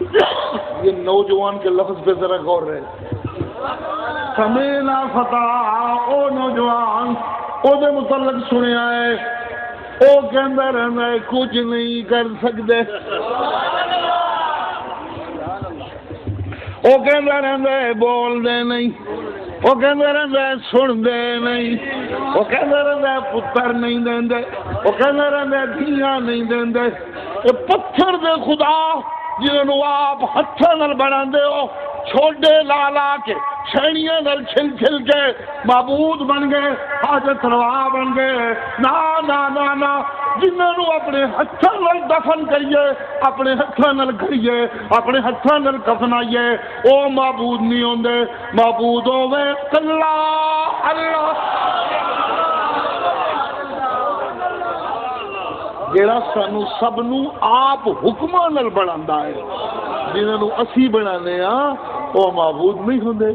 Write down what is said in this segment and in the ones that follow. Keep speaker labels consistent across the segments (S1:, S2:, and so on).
S1: یہ نوجوان کے لفظ پہ ذرا غور رہے. سمینا فتح او نوجوان او دے متعلق سنیا ہے او کہندا رہندا ہے کچھ نہیں کر سکتے. وہ کہندا رہندا ہے بول دے نہیں, وہ کہندا رہندا ہے سن دے نہیں, وہ کہندا رہندا ہے پتر نہیں دیندے, وہ کہندا رہندا ہے دھیاں نہیں دیندے. یہ پتھر دے خدا جنہوں آپ ہتھاں نال بناندے ہو چھوڑے لا لا کے شینیاں نال چھل چھل کے معبود بن گئے, حاجت روا بن گئے. نا نا نا نا جنہوں اپنے ہتھاں نال دفن کریے, اپنے ہتھاں نال کریے, اپنے ہتھاں نال کفنائیے, او معبود نہیں ہوندے. معبود ہوے کلا اللہ جیڑا سانو سب نو آپ حکماں نال بناوندا ہے. جنہاں نو اسی بنانے ہاں او معبود نہیں ہوندے.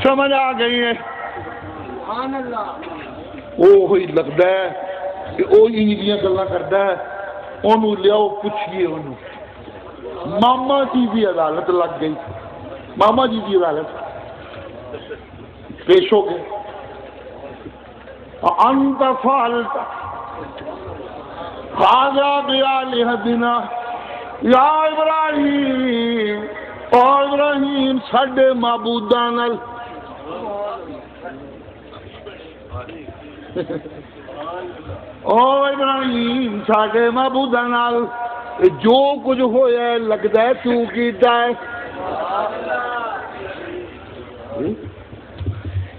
S1: سمجھ آ گئی ہے؟ سبحان اللہ. وہی لگدا ہے کہ او انجیاں گلاں کردا ہے, اونوں لیاؤ پوچھیے اونوں. ماما جی دی عدالت لگ گئی, ماما جی دی عدالت پیش ہو گئے. انت فعلت هذا بآلهتنا یا ابراہیم, اور ابراہیم ساڈے معبوداں نال او ابراہیم ساڈے معبوداں نال جو کچھ ہویا ہے لگدا ہے تو کیتا ہے.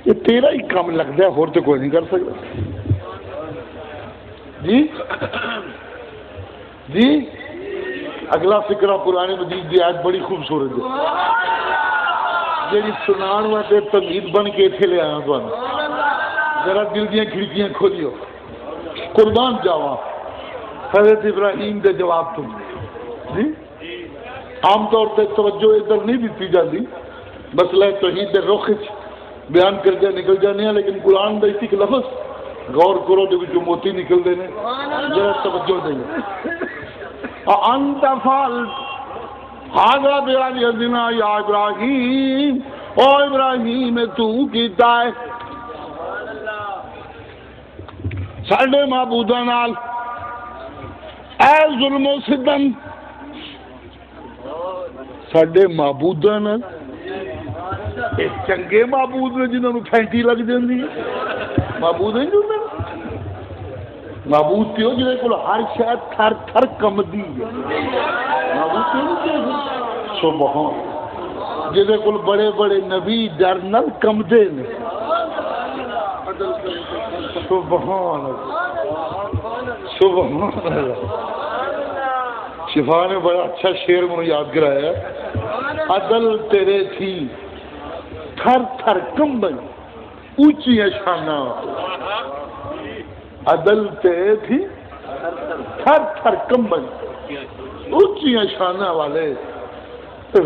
S1: یہ تیرا ہی کام لگتا ہے, اور تو کوئی نہیں کر سکتا. جی جی اگلا فکرہ قرآن مجید کی آیت بڑی خوبصورت ہے جی سنان واسطے تمہید بن کے اتنے لے آیا تمہیں. ذرا دل دیا کھڑکیاں کھولیو, قربان جاوا حضرت ابراہیم دے جواب تم. جی عام طور پہ توجہ ادھر نہیں دیتی جاتی, مسئلہ توحید دے رخ بیان کر کے نکل جانے ہیں, لیکن قرآن دا ایک لفظ غور کرو دے جو موتی نکل دینے ذرا توجہ دیں. انت فعلت هذا بآلهتنا یا ابراہیم, او ابراہیم تو کیتا ہے ساڈے معبوداں نال اے ظلم و ستم, ساڈے معبوداں نال. چنگے معبود نے جنہوں پھینٹی لگ جاندی ہے, معبود نہیں ہوندے. معبود پیو جہاں کو ہر شاید تھر تھر کمدی ہے, معبود پیو سبحان جہاں کو بڑے بڑے نبی ڈر نال کمدے نے. سبحان سبحان اللہ. شفا نے بڑا اچھا شعر مجھے یاد کرایا ہے. عدل تیرے تھی تھر تھر کمبن اونچی شانہ, عدل تیرے تھی تھر تھر کمبن اونچی شانہ والے,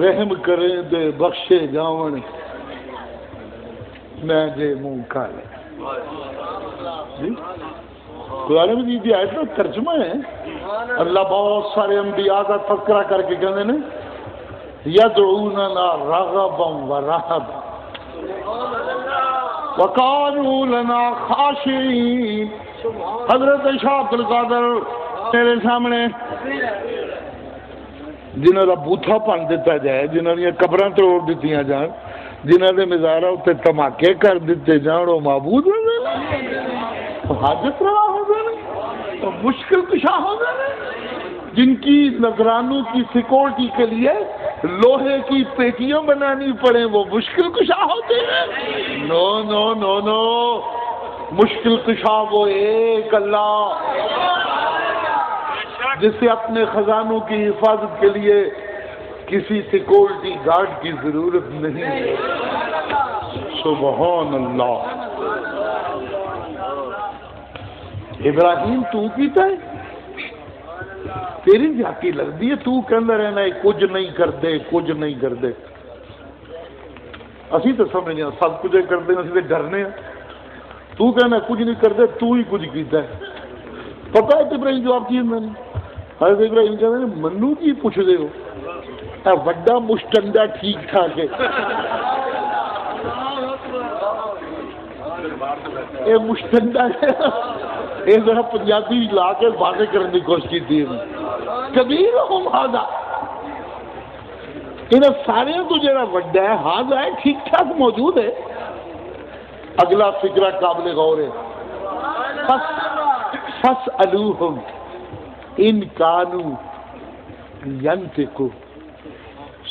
S1: رحم کریں دے بخشے جاون میں دے منہ کالے. جی قرآن مجید کی آیت کا ترجمہ ہے. اللہ بہت سارے انبیاء کا تذکرہ کر کے کہتے ہیں یدعوننا رغبا ورہبا وقالوا لنا خاشعین. حضرت شاہ عبد القادر میرے سامنے جنہوں کا بوتھا پن دیتا جائے, جنہوں نے قبراں توڑ دیتی جان, جنہوں نے مزارہ اتنے دھماکے کر دیتے جان, وہ معبود ہو گئے, حاجت روا ہو گئے, مشکل کشا ہو گئے, جن کی نذرانوں کی سیکورٹی کے لیے لوہے کی پیٹیاں بنانی پڑے وہ مشکل کشا ہوتے ہیں. نو نو نو نو, مشکل کشا وہ ایک اللہ جسے اپنے خزانوں کی حفاظت کے لیے کسی سیکورٹی گارڈ کی ضرورت نہیں. سبحان اللہ. ابراہیم تو کیتا ہے, تیری جاتی لگتی ہے, تو کہندا رہنا ہے کچھ نہیں کرتے کچھ نہیں کرتے. اسی تو سمجھنے سب کچھ کرتے ہیں, اسی تو ڈرنے ہیں. تو کہنا کچھ نہیں کرتے, تو ہی کچھ کیتا ہے. پتہ ہے ابراہیم جواب کی میں نے, حضرت ابراہیم کہتے ہیں منو کی پوچھ دے ہو, وڈا مشٹنڈا ٹھیک ٹھاک ہے، یہ مشٹنڈا ہے، یہ ذرا پنجابی لا کے واضح کرنے کی کوشش کی کبیر ہم ہاضا، انہیں سارے تو جڑا وڈا ہے ہاضا ہے ٹھیک ٹھاک موجود ہے۔ اگلا فکرہ قابل غور ہے، فَاسْأَلُوهُمْ إِنْ كَانُوا يَنْطِقُونَ،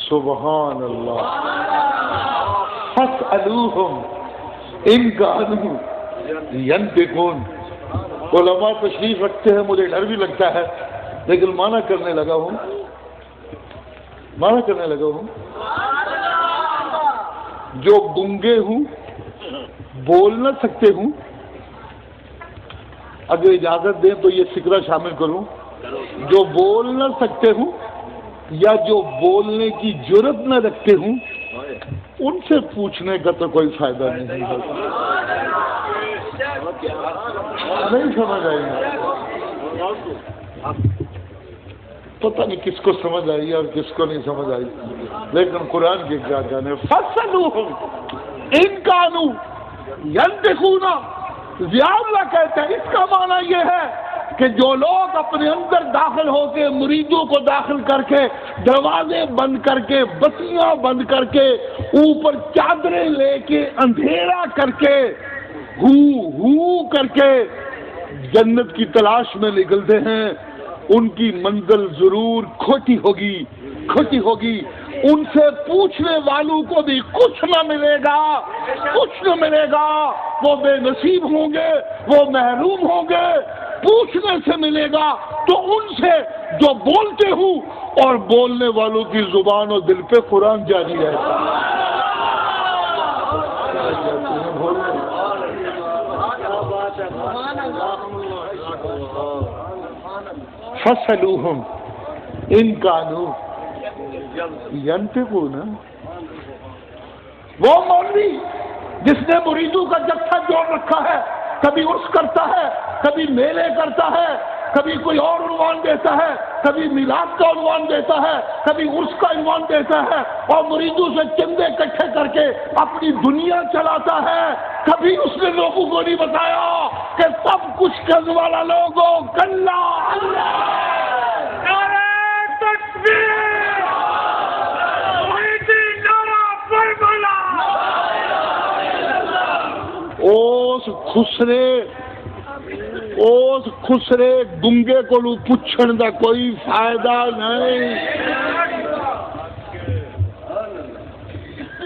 S1: سبحان اللہ، فَاسْأَلُوهُمْ إِنْ كَانُوا يَنْطِقُونَ۔ علماء تشریف رکھتے ہیں، مجھے ڈر بھی لگتا ہے لیکن مانا کرنے لگا ہوں، جو گنگے ہوں، بول نہ سکتے ہوں، اگر اجازت دیں تو یہ فکرہ شامل کروں، جو بول نہ سکتے ہوں یا جو بولنے کی جرت نہ رکھتے ہوں، ان سے پوچھنے کا تو کوئی فائدہ نہیں ہے۔ نہیں سمجھ آئی، پتہ نہیں کس کو سمجھ آئی اور کس کو نہیں سمجھ آئی، لیکن قرآن کے کیا کہنے، فَاسْأَلُوهُمْ إِنْ كَانُوا يَنْطِقُونَ۔ ضیاء اللہ کہتے ہیں اس کا معنی یہ ہے کہ جو لوگ اپنے اندر داخل ہو کے مریدوں کو داخل کر کے دروازے بند کر کے بتیاں بند کر کے اوپر چادریں لے کے اندھیرا کر کے ہو کر کے جنت کی تلاش میں نکلتے ہیں، ان کی منزل ضرور کھوٹی ہوگی، ان سے پوچھنے والوں کو بھی کچھ نہ ملے گا، وہ بے نصیب ہوں گے، وہ محروم ہوں گے، پوچھنے سے ملے گا تو ان سے جو بولتے ہوں، اور بولنے والوں کی زبان اور دل پہ قرآن جاری رہتا ہے۔ فَاسْأَلُوهُمْ إِنْ كَانُوا يَنْطِقُونَ۔ وہ مولوی جس نے مریدوں کا جتھا جوڑ رکھا ہے، کبھی عرس کرتا ہے، کبھی میلے کرتا ہے، کبھی کوئی اور عنوان دیتا ہے، کبھی میلاد کا عنوان دیتا ہے، کبھی عرس کا عنوان دیتا ہے، اور مریدوں سے چندے اکٹھے کر کے اپنی دنیا چلاتا ہے۔ کبھی اس نے لوگوں کو نہیں بتایا کہ سب کچھ کرنے والا لوگوں کلا اس خسرے گنگے کو پوچھن دا کوئی فائدہ نہیں۔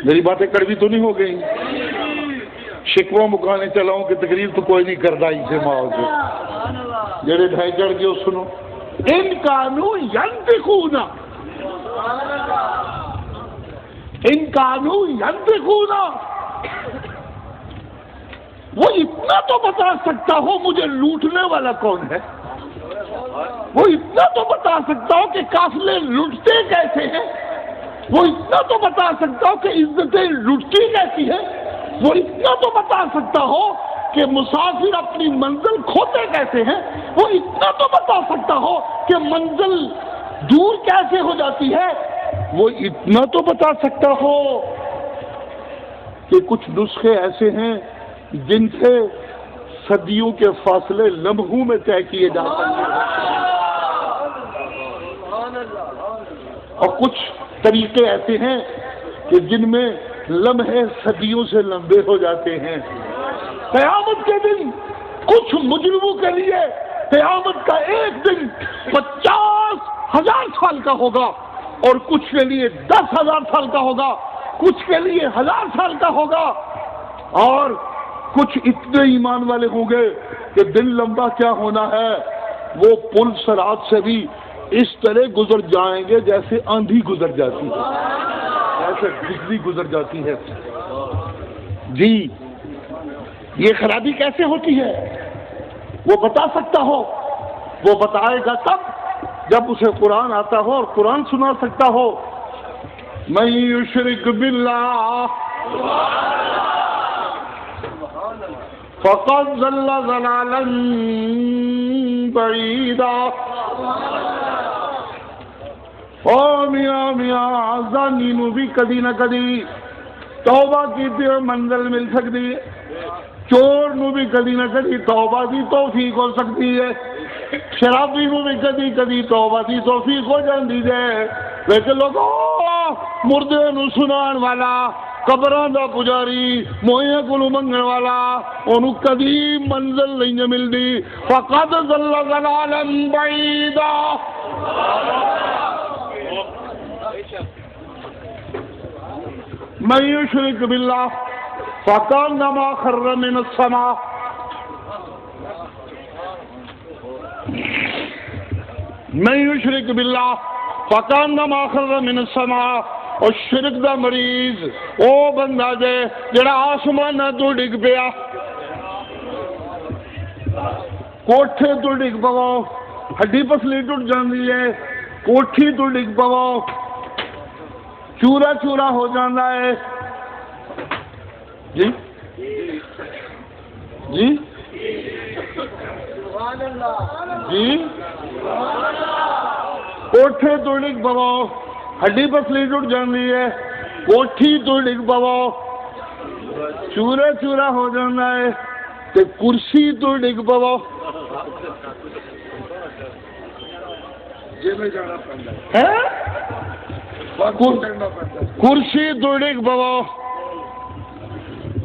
S1: میری باتیں کڑوی تو نہیں ہو گئی؟ شکوہ مکانے چلاؤں کہ تقریر تو کوئی نہیں کرتا اسے ماحول سے، جڑے ڈھائی چڑھ گئے سنو، ان کانو ینطقون، ان کانو ینطقون، وہ اتنا تو بتا سکتا ہو مجھے لوٹنے والا کون ہے، وہ اتنا تو بتا سکتا ہو کہ قافلے لوٹتے کیسے ہیں، وہ اتنا تو بتا سکتا ہو کہ عزتیں لوٹتی کیسی ہیں، وہ اتنا تو بتا سکتا ہو کہ مسافر اپنی منزل کھوتے کیسے ہیں، وہ اتنا تو بتا سکتا ہو کہ منزل دور کیسے ہو جاتی ہے، وہ اتنا تو بتا سکتا ہو کہ کچھ نسخے ایسے ہیں جن سے صدیوں کے فاصلے لمحوں میں طے کیے جا سکتے ہیں، اور کچھ طریقے ایسے ہیں کہ جن میں لمحے صدیوں سے لمبے ہو جاتے ہیں۔ قیامت کے دن کچھ مجرموں کے لیے قیامت کا ایک دن 50,000 سال کا ہوگا، اور کچھ کے لیے 10,000 سال کا ہوگا، کچھ کے لیے 1000 سال کا ہوگا، اور کچھ اتنے ایمان والے ہوں گے کہ دن لمبا کیا ہونا ہے، وہ پل صراط سے بھی اس طرح گزر جائیں گے جیسے آندھی گزر جاتی ہے، ایسے بجلی گزر جاتی ہے۔ جی یہ خرابی کیسے ہوتی ہے وہ بتا سکتا ہو، وہ بتائے گا تب جب اسے قرآن آتا ہو اور قرآن سنا سکتا ہو۔ من یشرک باللہ فقد ضل ضلالا بعیدا۔ او میاں میاں زانی نو بھی کدی نہ کدی توبہ کیتے ہوئے منزل مل سکتی ہے، چور نو بھی کدی نہ کدی توبہ دی توفیق ہو سکتی ہے، شرابی نو بھی کدی کدی توبہ دی توفیق ہو جاندی ہے۔ لیکن لوگوں مردے نو سنان والا، قبراں دا پجاری، موئیاں کولو منگن والا، انہوں کدی منزل نہیں ملدی۔ فقد ضل ضلالا بعیدا۔ من یشرک باللہ فکانما خر من السماء۔ من یشرک باللہ فکانما خر من السماء۔ اور شرک دا مریض او بندہ جے جڑا آسمان تو ڈگ پیا، کوٹھے تو ڈگ پو، ہڈی پسلی ٹوٹ جاندی ہے، کوٹھی تو ڈگ پو، چورا چورا ہو جاندہ ہے۔ جی جی جی کوٹھے تو ڈگ پو، ہڈی پسلی ٹوٹ جاندی ہے، کوٹھی تو ڈگ پو، چورا چورا ہو جاندہ ہے، تے کرسی تو ڈگ پو، کرسی تو ڈگ پو،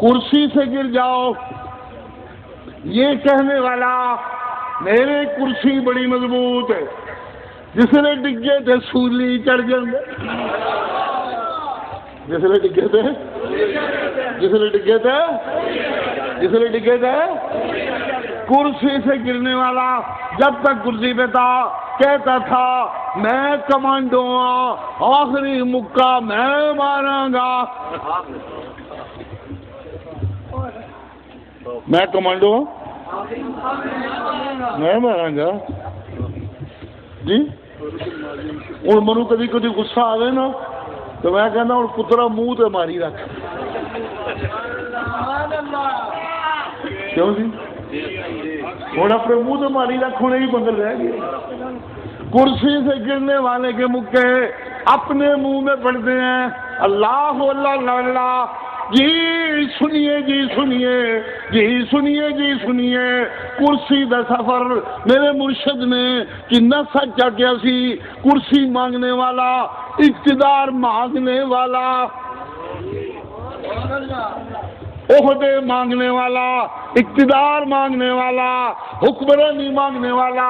S1: کرسی سے گر جاؤ، یہ کہنے والا میرے کرسی بڑی مضبوط ہے، جس نے ڈگے تھے سولی چڑھ جاندے، جس نے ڈگے تھے جس نے ڈگے تھے جس نے ڈگے تھے کرسی سے گرنے والا جب تک کرسی پہ تھا کہتا تھا میں کمانڈو ہوں، آخری مکہ میں ماراں گا، میں کمانڈو ہوں میں ماراں گا۔ جی ہوں منو کدی کدی غصہ آئے نا تو میں کہنا ہوں پترا منہ تے ماری رکھ، کیوں جی ہوں اپنے منہ تے ماری رکھ، ہونے ہی بندر رہ گئے۔ کرسی سے گرنے والے کے مکے اپنے منہ میں پڑتے ہیں اللہ اللہ اللہ۔ جی سنیے جی سنیے جی سنیے جی سنیے، کرسی دا سفر میرے مرشد نے کنا سچا کیا سی۔ کرسی مانگنے والا، اقتدار مانگنے والا، عہدے مانگنے والا، اقتدار مانگنے والا، حکمرانی مانگنے والا،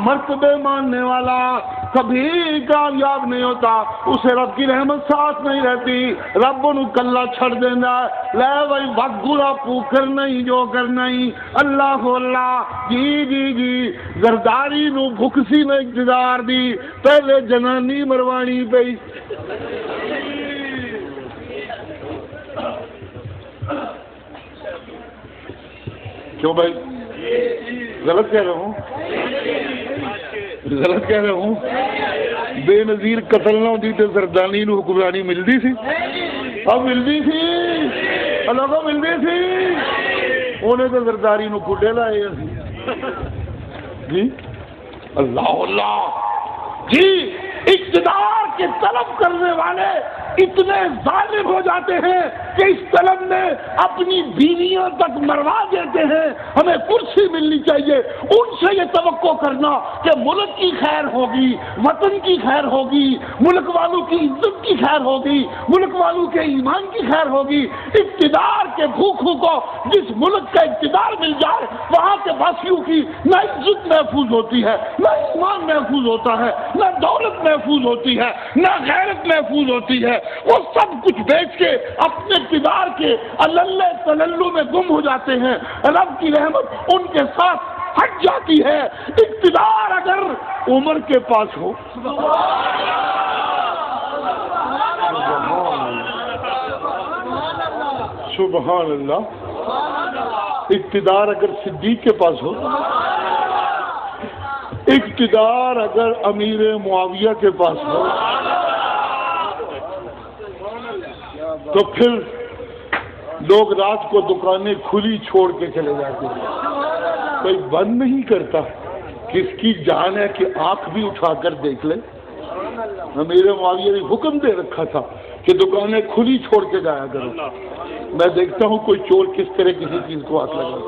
S1: مرتبے مانگنے والا کبھی کامیاب نہیں ہوتا، اسے رب کی رحمت ساتھ نہیں رہتی، رب انہوں کلہ چھڑ دینا لے بھائی وقت گرا پوکر نہیں جو کرنا ہی اللہ اللہ۔ جی جی جی زرداری نو بھکسی نے اقتدار دی، پہلے جنانی مروانی پہ کیوں بھائی غلط کہہ رہا ہوں، غلط کہہ رہا ہوں؟ بے نظیر قتل نہ ہوتی تو زردانی نو حکمرانی ملتی سی، اب ملتی سی لوگوں ملتی سی، انہیں تو زرداری نو کھڈے لائے جی اللہ اللہ۔ جی اقتدار کے طلب کرنے والے اتنے ظالم ہو جاتے ہیں کہ اس طلب میں اپنی بیویوں تک مروا دیتے ہیں۔ ہمیں کرسی ملنی چاہیے، ان سے یہ توقع کرنا کہ ملک کی خیر ہوگی، وطن کی خیر ہوگی، ملک والوں کی عزت کی خیر ہوگی، ملک والوں کے ایمان کی خیر ہوگی۔ اقتدار کے بھوکھوں کو جس ملک کا اقتدار مل جائے وہاں کے واسیوں کی نہ عزت محفوظ ہوتی ہے، نہ ایمان محفوظ ہوتا ہے، نہ دولت محفوظ ہوتی ہے، نہ غیرت محفوظ ہوتی ہے۔ وہ سب کچھ بیچ کے اپنے اقتدار کے اللہ تللو میں گم ہو جاتے ہیں، رب کی رحمت ان کے ساتھ ہٹ جاتی ہے۔ اقتدار اگر عمر کے پاس ہو، سبحان اللہ، اقتدار اگر صدیق کے پاس ہو، اقتدار اگر امیر معاویہ کے پاس ہو، تو پھر لوگ رات کو دکانیں کھلی چھوڑ کے چلے جاتے ہیں، کوئی بند نہیں کرتا، کس کی جان ہے کہ آنکھ بھی اٹھا کر دیکھ لے۔ امیر معاویہ نے حکم دے رکھا تھا کہ دکانیں کھلی چھوڑ کے جایا کرو. میں دیکھتا ہوں کوئی چور کس طرح کسی چیز کو ہاتھ لگا.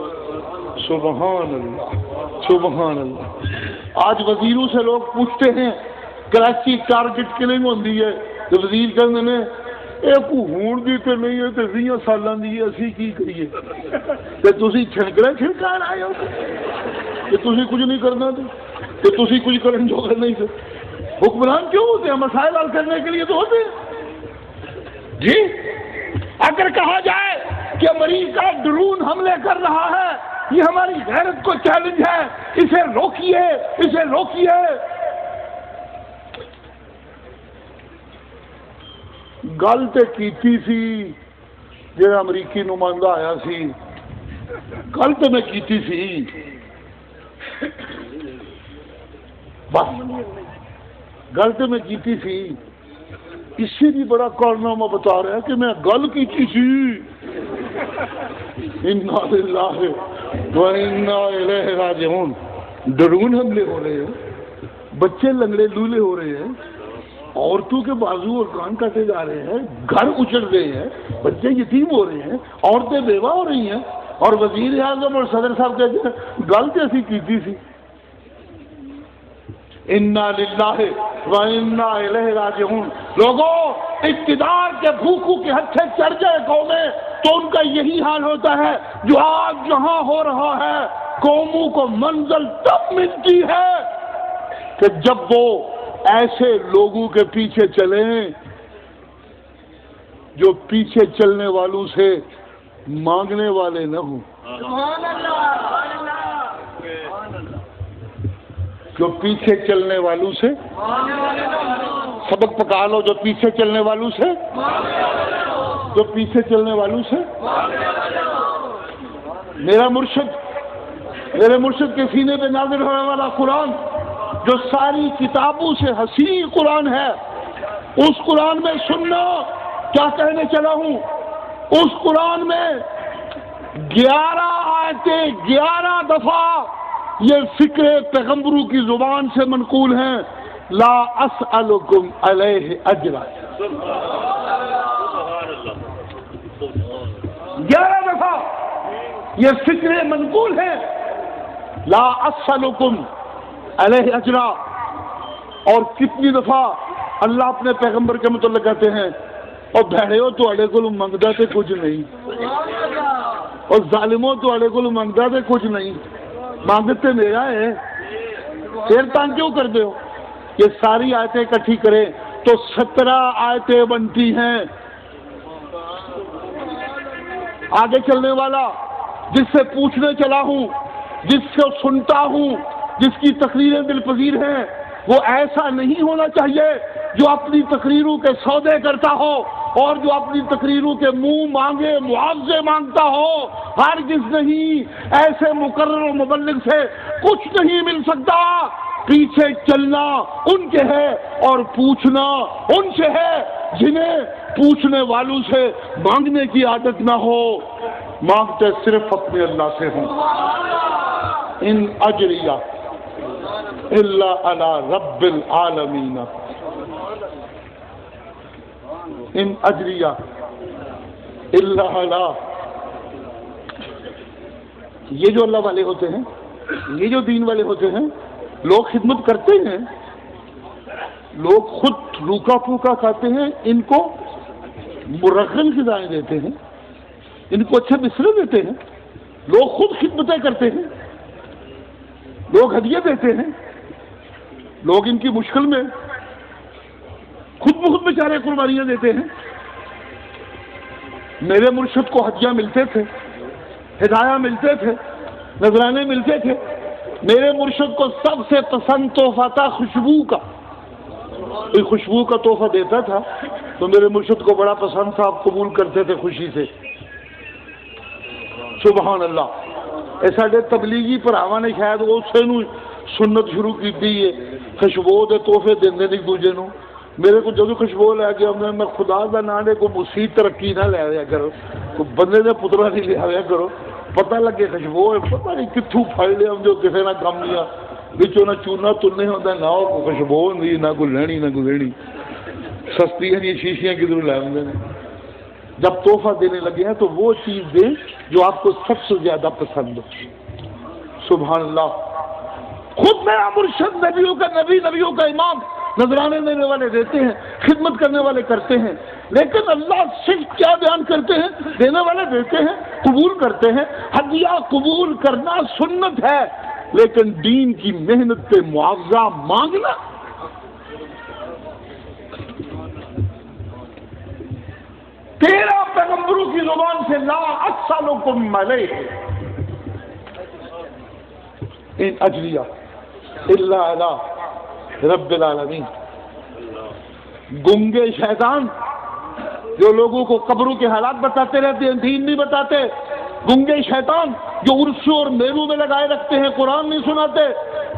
S1: سبحان اللہ سبحان اللہ. آج وزیروں سے لوگ پوچھتے ہیں کراچی ٹارگٹ کلنگ ہوندی ہے تو وزیر کہتے ہیں یہ کو ہون دی تے نہیں ہے تے 20 سالاں دی اسی کی کریے تے تسی چھڑکا آئے ہو کہ تسی کچھ نہیں کرنا تے تسی کچھ کرن جو نہیں تھے. حکمران کیوں ہوتے ہیں؟ مسائل حل کرنے کے لیے تو ہوتے ہیں. جی اگر کہا جائے کہ امریکہ ڈرون حملے کر رہا ہے یہ ہماری غیرت کو چیلنج ہے، اسے روکیے اسے روکیے. گل تے کیتی سی جہاں امریکی نمائندہ آیا سی، گل تے میں کیتی سی بس، گل تے میں کیتی سی. اسی بھی بڑا کارنامہ بتا رہا ہے کہ میں گل کیتی سی. انا للہ و انا الیہ راجعون. ڈرون حملے ہو رہے ہیں، بچے لنگڑے لولے ہو رہے ہیں، عورتوں کے بازو اور کان کاٹے جا رہے ہیں، گھر اجڑ رہے ہیں، بچے یتیم ہو رہے ہیں، عورتیں بیوہ ہو رہی ہیں، اور وزیر اعظم اور صدر صاحب کہتے ہیں گل کیسی کیتی سی. انا للہ و انا الیہ راجعون. لوگوں اقتدار کے بھوکوں کے ہتھے چڑھ جائے قومیں تو ان کا یہی حال ہوتا ہے جو آج جہاں ہو رہا ہے. قوموں کو منزل تب ملتی ہے کہ جب وہ ایسے لوگوں کے پیچھے چلیں جو پیچھے چلنے والوں سے مانگنے والے نہ ہوں. جو پیچھے چلنے والوں سے سبق پکا لو، جو پیچھے چلنے والوں سے، جو پیچھے چلنے والوں سے. میرے مرشد کے سینے پہ نازل ہونے والا قرآن جو ساری کتابوں سے حسین قرآن ہے، اس قرآن میں سننا کیا کہنے چلا ہوں. اس قرآن میں 11 آیتیں 11 دفعہ یہ فکر پیغمبروں کی زبان سے منقول ہیں. لا اسألکم علیہ اجرا. 11 دفعہ یہ فکر منقول ہے. لا اسألکم علیہ اجرا. اور کتنی دفعہ اللہ اپنے پیغمبر کے متعلق کہتے ہیں اور بھڑیو تو اڑے کو منگتا تے کچھ نہیں، اور ظالموں تو اڑے کو منگتا تے کچھ نہیں، مانگتے میرا ہے، پھر تنگ کیوں کر دے ہو. یہ ساری آیتیں اکٹھی کریں تو 17 آیتیں بنتی ہیں. آگے چلنے والا جس سے پوچھنے چلا ہوں، جس سے سنتا ہوں، جس کی تقریریں دل پذیر ہیں، وہ ایسا نہیں ہونا چاہیے جو اپنی تقریروں کے سودے کرتا ہو اور جو اپنی تقریروں کے منہ مانگے معاوضے مانگتا ہو. ہرگز نہیں. ایسے مقرر و مبلغ سے کچھ نہیں مل سکتا. پیچھے چلنا ان کے ہے اور پوچھنا ان سے ہے جنہیں پوچھنے والوں سے مانگنے کی عادت نہ ہو، مانگتے صرف اپنے اللہ سے ہوں. ان اجریہ الا علی رب العالمین. ان اجریہ الا علی. یہ جو اللہ والے ہوتے ہیں، یہ جو دین والے ہوتے ہیں، لوگ خدمت کرتے ہیں، لوگ خود روکا پھوکا کھاتے ہیں، ان کو مرغن غذائیں دیتے ہیں، ان کو اچھے بسترے دیتے ہیں، لوگ خود خدمتیں کرتے ہیں، لوگ ہدیے دیتے ہیں، لوگ ان کی مشکل میں خود بخود بیچارے قربانیاں دیتے ہیں. میرے مرشد کو ہدیہ ملتے تھے، ہدایہ ملتے تھے، نذرانے ملتے تھے. میرے مرشد کو سب سے پسند تحفہ تھا خوشبو کا. کوئی خوشبو کا تحفہ دیتا تھا تو میرے مرشد کو بڑا پسند تھا، آپ قبول کرتے تھے خوشی سے. سبحان اللہ. اے ساڈے تبلیغی بھراواں نے شاید اسے نو سنت شروع کی ہے، خوشبو دے تحفے دیندے ایک دوجے نو. میرے کو جو خوشبو لے کے میں خدا دا نام لے کوئی مسیح ترقی نہ لے آیا کرو، کوئی بندے دے پترا نہیں لے آیا کرو. پتہ لگے خوشبو ہے، پتہ نہیں کتوں پھڑ لیا جو کسی نہ کم لیا بچوں نہ چونا تلنے ہوتا نہ خوشبو ہوتی نہ کوئی لینی نہ کوئی لینی. سستی ہیں یہ شیشیاں کدھر لائیں گے؟ جب تحفہ دینے لگے ہیں تو وہ چیز دیں جو آپ کو سب سے زیادہ پسند ہو۔ سبحان اللہ۔ خود میرا مرشد نبیوں کا نبی، نبیوں کا امام، نذرانے دینے والے دیتے ہیں، خدمت کرنے والے کرتے ہیں، لیکن اللہ صرف کیا بیان کرتے ہیں؟ دینے والے دیتے ہیں، قبول کرتے ہیں۔ ہدیہ قبول کرنا سنت ہے، لیکن دین کی محنت پہ معاوضہ مانگنا، تیرا پیغمبروں کی زبان سے لا اسألکم علیہ ان اجریہ الا علی رب العالمین۔ گنگے شیطان جو لوگوں کو قبروں کے حالات بتاتے رہتے ہیں، دین نہیں بتاتے، گنگے شیطان جو عرسوں اور میلوں میں لگائے رکھتے ہیں، قرآن نہیں سناتے،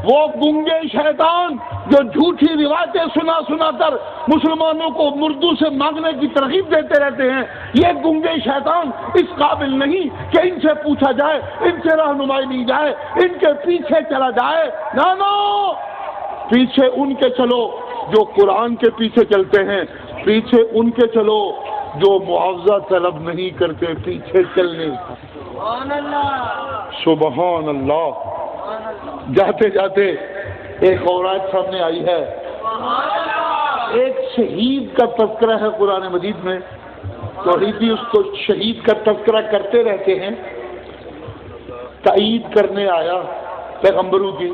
S1: وہ گنگے شیطان جو جھوٹی روایتیں سنا کر مسلمانوں کو مردوں سے مانگنے کی ترغیب دیتے رہتے ہیں، یہ گنگے شیطان اس قابل نہیں کہ ان سے پوچھا جائے، ان سے رہنمائی لی جائے، ان کے پیچھے چلا جائے۔ نہ، پیچھے ان کے چلو جو قرآن کے پیچھے چلتے ہیں، پیچھے ان کے چلو جو معاوضہ طلب نہیں کرتے، پیچھے چلنے۔ سبحان اللہ۔ جاتے جاتے ایک اور آیت سامنے آئی ہے، ایک شہید کا تذکرہ ہے قرآن مجید میں، توحیدی اس کو شہید کا تذکرہ کرتے رہتے ہیں، تائید کرنے آیا پیغمبروں کی،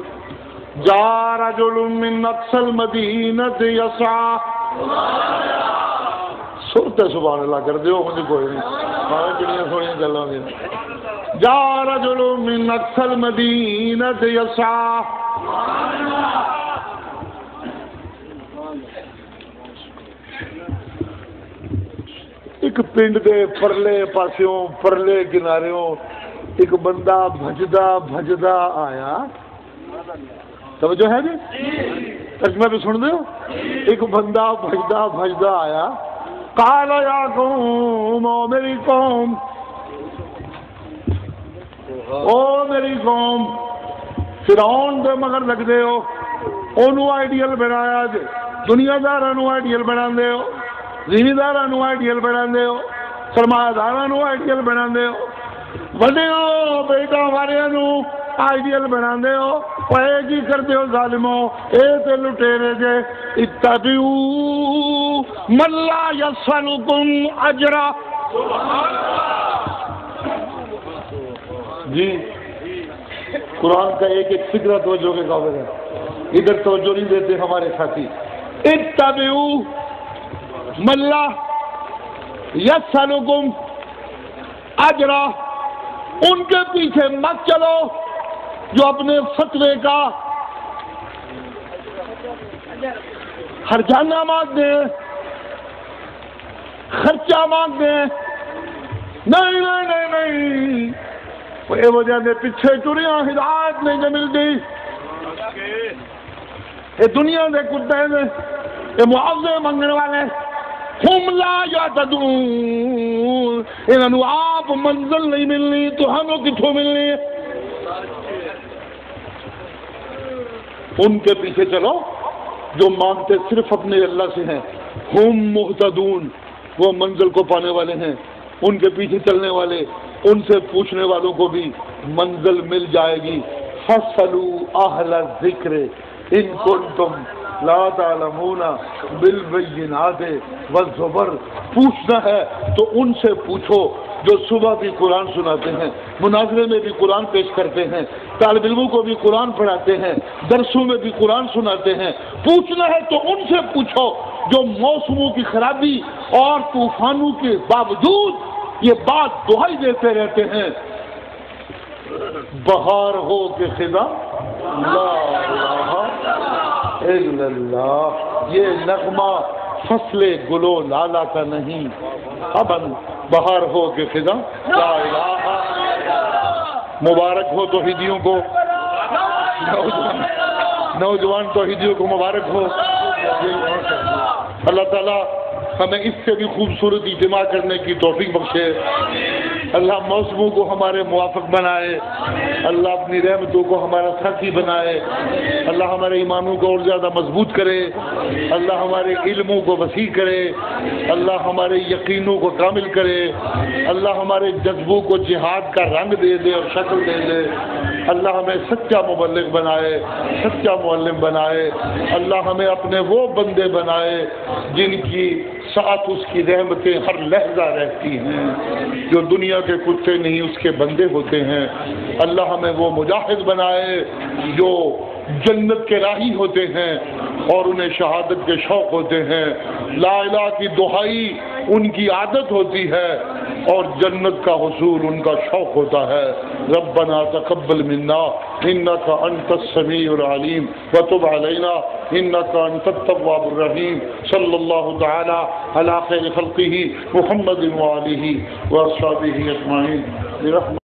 S1: جا رجل من اقصى المدینہ یسعی، سنتے سبحان اللہ کر دیو، مجھے کوئی نہیں، ہمیں کڑیاں سوڑیاں چل رہا ہیں۔ جا رجل من اقصى المدینہ یسعی، ایک پنڈ دے پرلے پاسیوں پرلے کناریوں ایک بندہ بھجدا آیا، توجہ ہے جی، ترجمہ بھی سن دو، ایک بندہ بھجدا آیا، قال یا قوم، او میری قوم، او میری قوم، فرعون دے مگر لگ دے ہو، اونوں آئیڈیل بنایا جے، دنیا دارانوں آئیڈیل بنا دے ہو، زمیندارانوں آئیڈیل بنا دے ہو، سرمایہ دارانوں آئیڈیل بنا دے ہو، وڈیوں بیٹا واریاں آئیڈیل بنا دے ہو، اے کی کر دے ہو ظالموں، اے تے لٹیرے جے، اتبعوا من لا یسألکم اجرا۔ جی قرآن کا ایک فکرہ توجہ کے قابل ہے، ادھر توجہ نہیں دیتے ہمارے ساتھی۔ اتبعوا من لا یسألکم اجرا، ان کے پیچھے مت چلو جو اپنے فتوے کا ہرجانہ مانگ دیں، خرچہ مانگ دیں، نہیں، یہ وجہ دے پیچھے ٹریاں ہدایت نہیں ملتی، یہ دنیا دے کتے نے، یہ معاوضے منگنے والے، ہم لا یعتدون، انہوں آپ منزل نہیں ملنی تو ہمیں کتھوں ملنی ہے؟ ان کے پیچھے چلو جو مانگتے صرف اپنے اللہ سے ہیں، ہم مہتدون، وہ منزل کو پانے والے ہیں، ان کے پیچھے چلنے والے، ان سے پوچھنے والوں کو بھی منزل مل جائے گی۔ فَاسْأَلُوا أَهْلَ الذِّكْرِ إِن كُنتُمْ لا تعلمون بالبینات والزبر، پوچھنا ہے تو ان سے پوچھو جو صبح بھی قرآن سناتے ہیں، مناظرے میں بھی قرآن پیش کرتے ہیں، طالب علموں کو بھی قرآن پڑھاتے ہیں، درسوں میں بھی قرآن سناتے ہیں۔ پوچھنا ہے تو ان سے پوچھو جو موسموں کی خرابی اور طوفانوں کے باوجود یہ بات دہائی دیتے رہتے ہیں، بہار ہو کے خدا لا الہ الا اللہ، یہ نغمہ فصل گلو لالا کا نہیں، ابن بہار ہو کے خدا لا الہ۔ مبارک ہو توحیدیوں کو، نوجوان توحیدیوں کو مبارک ہو۔ اللہ تعالیٰ ہمیں اس سے بھی خوبصورت اجتماع کرنے کی توفیق بخشے. اللہ موسموں کو ہمارے موافق بنائے. اللہ اپنی رحمتوں کو ہمارا ساتھی بنائے. اللہ ہمارے ایمانوں کو اور زیادہ مضبوط کرے. اللہ ہمارے علموں کو وسیع کرے. اللہ ہمارے یقینوں کو کامل کرے. اللہ ہمارے جذبوں کو جہاد کا رنگ دے دے اور شکل دے دے. اللہ ہمیں سچا مبلغ بنائے, سچا معلم بنائے. اللہ ہمیں اپنے وہ بندے بنائے جن کی ساتھ اس کی رحمتیں ہر لحظہ رہتی ہیں, جو دنیا کے کتے نہیں اس کے بندے ہوتے ہیں. اللہ ہمیں وہ مجاہد بنائے جو جنت کے راہی ہوتے ہیں اور انہیں شہادت کے شوق ہوتے ہیں. لا الہ کی دہائی ان کی عادت ہوتی ہے اور جنت کا حصول ان کا شوق ہوتا ہے. ربنا تقبل منا انك انت السميع العليم وتب علينا انك انت التواب الرحيم. صلى الله تعالى على خير خلقه محمد وآله واصحابه اجمعين برحمته.